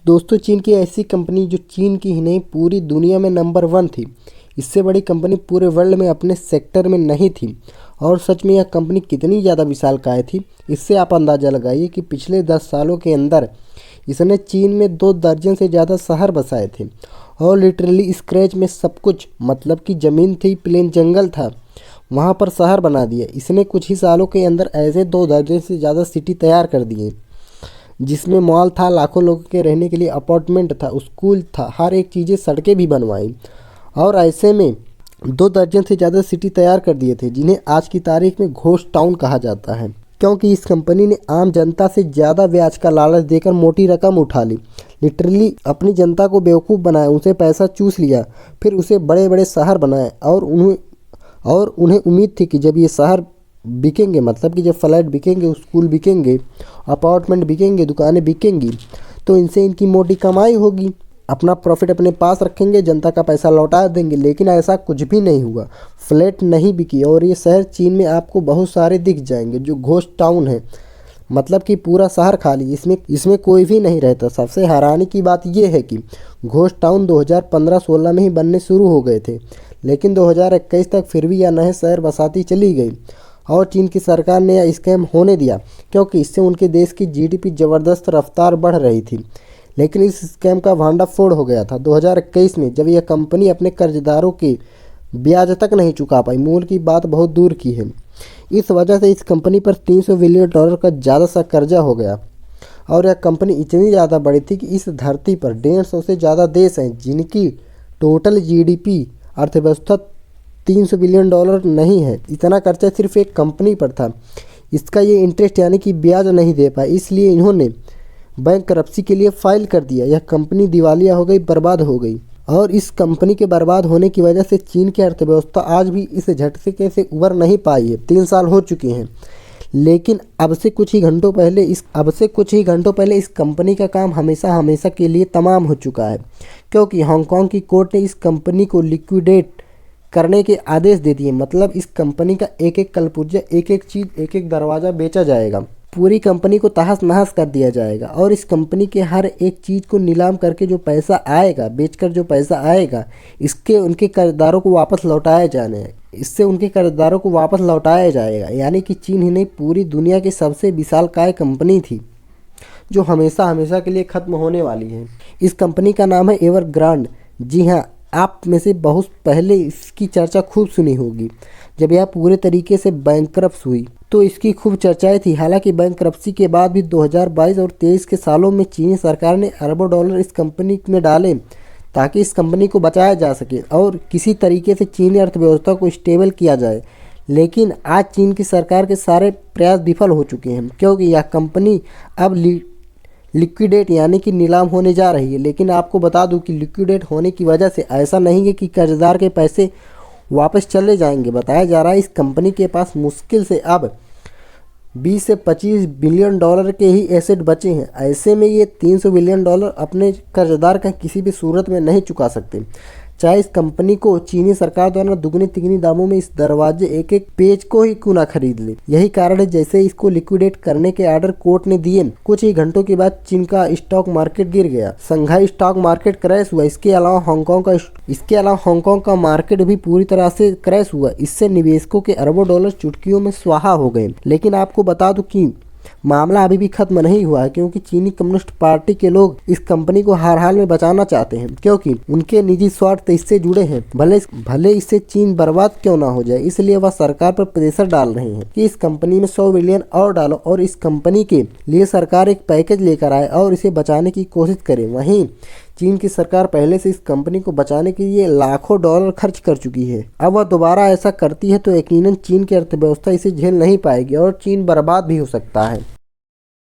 तो दोस्तों चीन की ऐसी कंपनी जो चीन की ही नहीं पूरी दुनिया में नंबर 1 थी। इससे बड़ी कंपनी पूरे वर्ल्ड में अपने सेक्टर में नहीं थी। और सच में यह कंपनी कितनी ज़्यादा विशालकाय थी, इससे आप अंदाज़ा लगाइए कि पिछले 10 सालों के अंदर इसने चीन में 2 दर्जन से ज़्यादा शहर बसाए थे। और लिटरली स्क्रैच में सब कुछ, मतलब कि ज़मीन थी, प्लेन जंगल था, वहाँ पर शहर बना दिया। इसने कुछ ही सालों के अंदर ऐसे 2 दर्जन से ज़्यादा सिटी तैयार कर दिए, जिसमें मॉल था, लाखों लोगों के रहने के लिए अपार्टमेंट था, स्कूल था, हर एक चीज़ें, सड़कें भी बनवाई। और ऐसे में 2 दर्जन से ज़्यादा सिटी तैयार कर दिए थे, जिन्हें आज की तारीख में घोस्ट टाउन कहा जाता है, क्योंकि इस कंपनी ने आम जनता से ज़्यादा ब्याज का लालच देकर मोटी रकम उठा ली। लिटरली अपनी जनता को बेवकूफ़ बनाया, उनसे पैसा चूस लिया, फिर उसे बड़े बड़े शहर बनाए। और उन्हें उम्मीद थी कि जब ये शहर बिकेंगे, मतलब कि जब फ्लैट बिकेंगे, स्कूल बिकेंगे, अपार्टमेंट बिकेंगे, दुकानें बिकेंगी, तो इनसे इनकी मोटी कमाई होगी, अपना प्रॉफिट अपने पास रखेंगे, जनता का पैसा लौटा देंगे। लेकिन ऐसा कुछ भी नहीं हुआ, फ्लैट नहीं बिकी। और ये शहर चीन में आपको बहुत सारे दिख जाएंगे जो घोस्ट टाउन है, मतलब कि पूरा शहर खाली, इसमें कोई भी नहीं रहता। सबसे हैरानी की बात यह है कि घोस्ट टाउन 2015-16 में ही बनने शुरू हो गए थे, लेकिन 2021 तक फिर भी यह नए शहर बसाती चली गई। और चीन की सरकार ने यह स्कैम होने दिया, क्योंकि इससे उनके देश की जीडीपी ज़बरदस्त रफ्तार बढ़ रही थी। लेकिन इस स्कैम का भांडाफोड़ हो गया था 2021 में, जब यह कंपनी अपने कर्जदारों के ब्याज तक नहीं चुका पाई। मूल की बात बहुत दूर की है। इस वजह से इस कंपनी पर $300 बिलियन का ज़्यादा सा कर्जा हो गया। और यह कंपनी इतनी ज़्यादा बड़ी थी कि इस धरती पर 150 से ज़्यादा देश हैं जिनकी टोटल जीडीपी अर्थव्यवस्था $300 बिलियन नहीं है। इतना खर्चा सिर्फ एक कंपनी पर था। इसका ये इंटरेस्ट यानी कि ब्याज नहीं दे पाए, इसलिए इन्होंने बैंकरप्सी के लिए फाइल कर दिया। यह कंपनी दिवालिया हो गई, बर्बाद हो गई। और इस कंपनी के बर्बाद होने की वजह से चीन की अर्थव्यवस्था आज भी इस झटके से उबर नहीं पाई है। 3 साल हो चुके हैं, लेकिन अब से कुछ ही घंटों पहले इस कंपनी का काम हमेशा हमेशा के लिए तमाम हो चुका है, क्योंकि हांगकांग की कोर्ट ने इस कंपनी को लिक्विडेट करने के आदेश दे दिए। मतलब इस कंपनी का एक एक कलपुर्जा, एक एक चीज़, एक एक दरवाज़ा बेचा जाएगा। पूरी कंपनी को तहस नहस कर दिया जाएगा। और इस कंपनी के हर एक चीज़ को नीलाम करके जो पैसा आएगा, बेचकर जो पैसा आएगा, इसके उनके कर्जदारों को वापस लौटाया जाने है। इससे उनके कर्जदारों को वापस लौटाया जाएगा। यानी कि चीन ही नहीं पूरी दुनिया की सबसे विशालकाय कंपनी थी, जो हमेशा हमेशा के लिए ख़त्म होने वाली है। इस कंपनी का नाम है एवरग्रांड। जी हाँ, आप में से बहुत पहले इसकी चर्चा खूब सुनी होगी। जब यह पूरे तरीके से बैंकरप्ट हुई तो इसकी खूब चर्चाएं थी। हालांकि बैंकरप्सी के बाद भी 2022 और 23 के सालों में चीनी सरकार ने अरबों डॉलर इस कंपनी में डाले, ताकि इस कंपनी को बचाया जा सके और किसी तरीके से चीनी अर्थव्यवस्था को स्टेबल किया जाए। लेकिन आज चीन की सरकार के सारे प्रयास विफल हो चुके हैं, क्योंकि यह कंपनी अब लिक्विडेट यानी कि नीलाम होने जा रही है। लेकिन आपको बता दूं कि लिक्विडेट होने की वजह से ऐसा नहीं है कि कर्जदार के पैसे वापस चले जाएंगे। बताया जा रहा है इस कंपनी के पास मुश्किल से अब 20 से 25 बिलियन डॉलर के ही एसेट बचे हैं। ऐसे में ये $300 बिलियन अपने कर्जदार का किसी भी सूरत में नहीं चुका सकते, चाहे इस कंपनी को चीनी सरकार द्वारा दुगनी तिगनी दामों में इस दरवाजे एक एक पेज को ही क्यों ना खरीद ले। यही कारण है जैसे इसको लिक्विडेट करने के आर्डर कोर्ट ने दिए, कुछ ही घंटों के बाद चीन का स्टॉक मार्केट गिर गया। संघाई स्टॉक मार्केट क्रैश हुआ। इसके अलावा हांगकांग का मार्केट भी पूरी तरह से क्रैश हुआ। इससे निवेशकों के अरबों डॉलर चुटकियों में स्वाहा हो गए। लेकिन आपको बता दूं कि मामला अभी भी खत्म नहीं हुआ है, क्योंकि चीनी कम्युनिस्ट पार्टी के लोग इस कंपनी को हर हाल में बचाना चाहते हैं, क्योंकि उनके निजी स्वार्थ इससे जुड़े हैं। भले इससे चीन बर्बाद क्यों ना हो जाए, इसलिए वह सरकार पर प्रेशर डाल रहे हैं कि इस कंपनी में 100 बिलियन और डालो और इस कंपनी के लिए सरकार एक पैकेज लेकर आए और इसे बचाने की कोशिश करे। वहीं चीन की सरकार पहले से इस कंपनी को बचाने के लिए लाखों डॉलर खर्च कर चुकी है। अब वह दोबारा ऐसा करती है तो यकीनन चीन की अर्थव्यवस्था इसे झेल नहीं पाएगी और चीन बर्बाद भी हो सकता है।